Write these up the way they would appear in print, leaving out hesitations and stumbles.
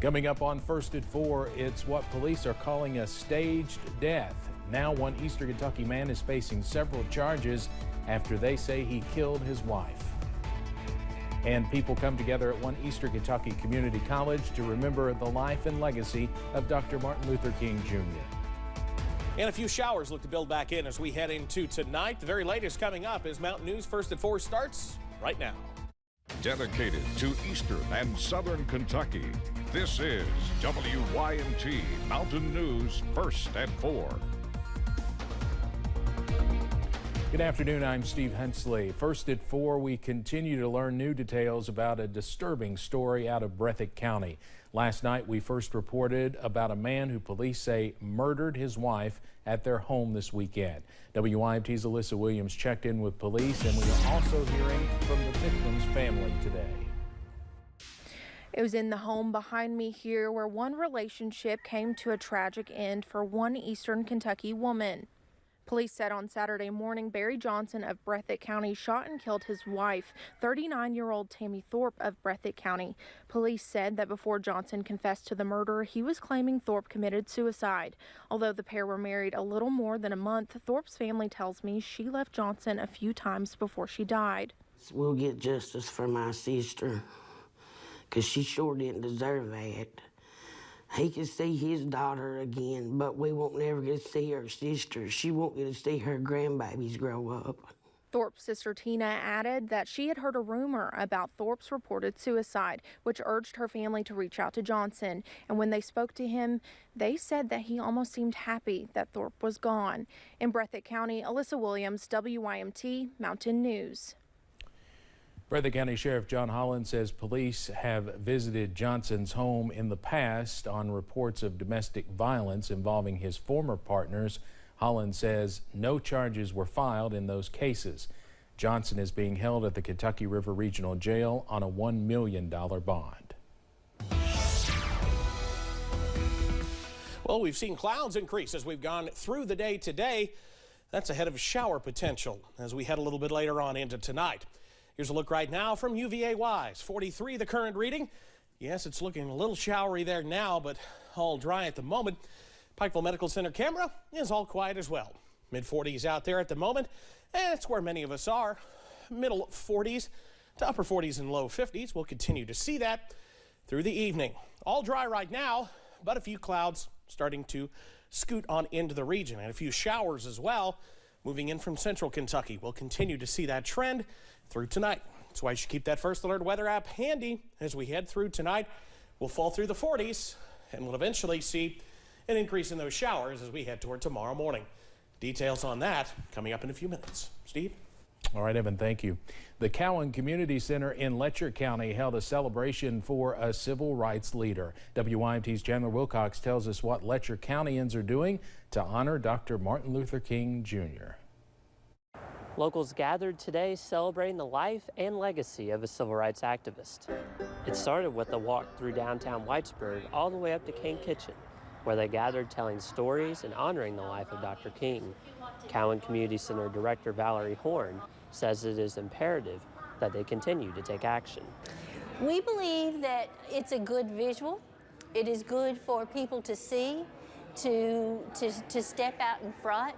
Coming up on First at 4, it's what police are calling a staged death. Now one Eastern Kentucky man is facing several charges after they say he killed his wife. And people come together at one Eastern Kentucky Community College to remember the life and legacy of Dr. Martin Luther King Jr. And a few showers look to build back in as we head into tonight. The very latest coming up as Mountain News First at 4 starts right now. Dedicated to Eastern and Southern Kentucky, this is WYMT Mountain News First at 4. Good afternoon, I'm Steve Hensley. First at 4, we continue to learn new details about a disturbing story out of Breathitt County. Last night, we first reported about a man who police say murdered his wife at their home this weekend. WYMT's Alyssa Williams checked in with police, and we are also hearing from the victim's family today. It was in the home behind me here where one relationship came to a tragic end for one Eastern Kentucky woman. Police said on Saturday morning, Barry Johnson of Breathitt County shot and killed his wife, 39-year-old Tammy Thorpe of Breathitt County. Police said that before Johnson confessed to the murder, he was claiming Thorpe committed suicide. Although the pair were married a little more than a month, Thorpe's family tells me she left Johnson a few times before she died. We'll get justice for my sister, because she sure didn't deserve that. He can see his daughter again, but we won't never get to see her sister. She won't get to see her grandbabies grow up. Thorpe's sister Tina added that she had heard a rumor about Thorpe's reported suicide, which urged her family to reach out to Johnson. And when they spoke to him, they said that he almost seemed happy that Thorpe was gone. In Breathitt County, Alyssa Williams, WYMT Mountain News. Breathitt County Sheriff John Holland says police have visited Johnson's home in the past on reports of domestic violence involving his former partners. Holland says no charges were filed in those cases. Johnson is being held at the Kentucky River Regional Jail on a $1 million bond. Well, we've seen clouds increase as we've gone through the day today. That's ahead of shower potential as we head a little bit later on into tonight. Here's a look right now from UVA Wise. 43 the current reading. Yes, it's looking a little showery there now, but all dry at the moment. Pikeville Medical Center camera is all quiet as well. Mid-40s out there at the moment, and it's where many of us are. Middle 40s to upper 40s and low 50s. We'll continue to see that through the evening. All dry right now, but a few clouds starting to scoot on into the region, and a few showers as well moving in from central Kentucky. We'll continue to see that trend through tonight. That's why you should keep that First Alert weather app handy as we head through tonight. We'll fall through the 40s and we'll eventually see an increase in those showers as we head toward tomorrow morning. Details on that coming up in a few minutes. Steve? All right, Evan, thank you. The Cowan Community Center in Letcher County held a celebration for a civil rights leader. WYMT's Chandler Wilcox tells us what Letcher Countyans are doing to honor Dr. Martin Luther King Jr. Locals gathered today celebrating the life and legacy of a civil rights activist. It started with a walk through downtown Whitesburg all the way up to King Kitchen, where they gathered telling stories and honoring the life of Dr. King. Cowan Community Center Director Valerie Horn says it is imperative that they continue to take action. We believe that it's a good visual. It is good for people to see, to step out in front.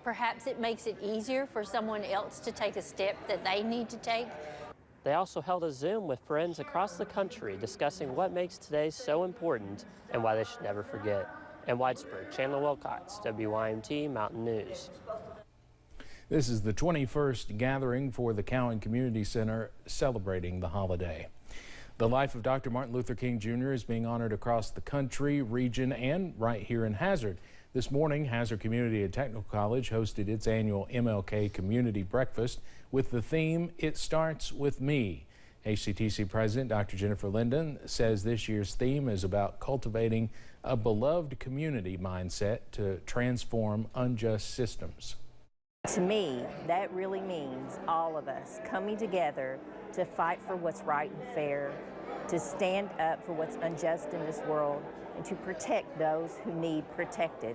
Perhaps it makes it easier for someone else to take a step that they need to take. They also held a Zoom with friends across the country discussing what makes today so important and why they should never forget. In Whitesburg, Chandler Wilcox, WYMT Mountain News. This is the 21st gathering for the Cowan Community Center celebrating the holiday. The life of Dr. Martin Luther King Jr. is being honored across the country, region, and right here in Hazard. This morning, Hazard Community and Technical College hosted its annual MLK Community Breakfast with the theme, It Starts With Me. HCTC President Dr. Jennifer Linden says this year's theme is about cultivating a beloved community mindset to transform unjust systems. To me, that really means all of us coming together to fight for what's right and fair, to stand up for what's unjust in this world, and to protect those who need protected.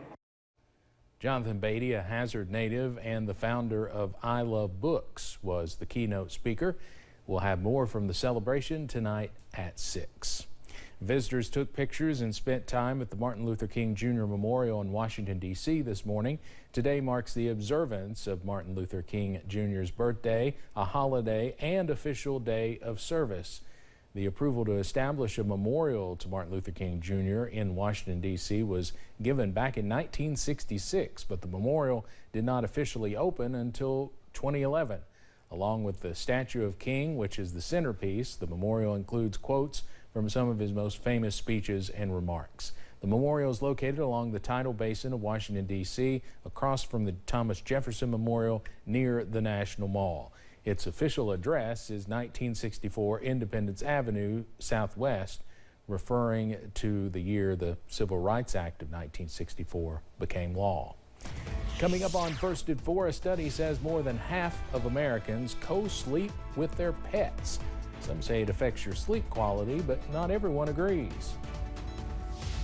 Jonathan Beatty, a Hazard native and the founder of I Love Books, was the keynote speaker. We'll have more from the celebration tonight at 6. Visitors took pictures and spent time at the Martin Luther King Jr. Memorial in Washington, D.C. this morning. Today marks the observance of Martin Luther King Jr.'s birthday, a holiday, and official day of service. The approval to establish a memorial to Martin Luther King Jr. in Washington, D.C. was given back in 1966, but the memorial did not officially open until 2011. Along with the statue of King, which is the centerpiece, the memorial includes quotes from some of his most famous speeches and remarks. The memorial is located along the tidal basin of Washington, D.C., across from the Thomas Jefferson Memorial near the National Mall. Its official address is 1964 Independence Avenue Southwest, referring to the year the Civil Rights Act of 1964 became law. Coming up on First at 4, a study says more than half of Americans co-sleep with their pets. Some say it affects your sleep quality, but not everyone agrees.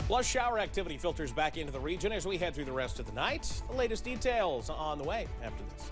Plus, shower activity filters back into the region as we head through the rest of the night. The latest details on the way after this.